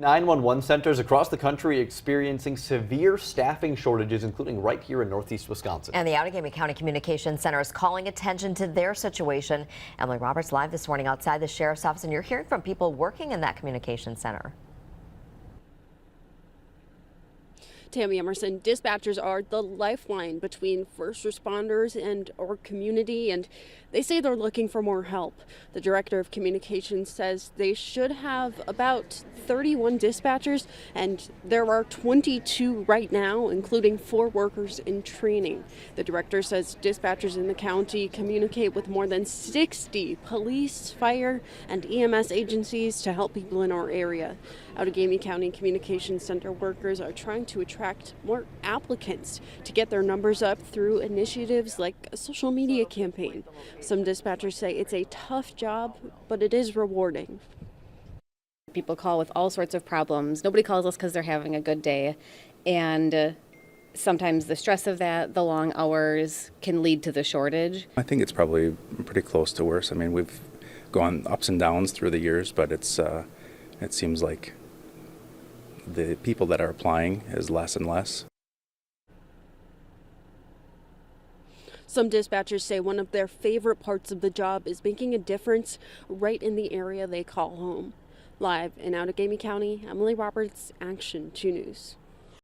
911 centers across the country experiencing severe staffing shortages, including right here in northeast Wisconsin. And the Outagamie County Communications Center is calling attention to their situation. Emily Roberts live this morning outside the sheriff's office, and you're hearing from people working in that communications center. Tammy Emerson, dispatchers are the lifeline between first responders and our community, and they say they're looking for more help. The director of communications says they should have about 31 dispatchers, and there are 22 right now, including 4 workers in training. The director says dispatchers in the county communicate with more than 60 police, fire, and EMS agencies to help people in our area. Outagamie County Communications Center workers are trying to attract more applicants to get their numbers up through initiatives like a social media campaign. Some dispatchers say it's a tough job, but it is rewarding. People call with all sorts of problems. Nobody calls us because they're having a good day. And sometimes the stress of that, the long hours, can lead to the shortage. I think it's probably pretty close to worse. I mean, we've gone ups and downs through the years, but it seems like the people that are applying is less and less. Some dispatchers say one of their favorite parts of the job is making a difference right in the area they call home. Live in Outagamie County, Emily Roberts, Action 2 News.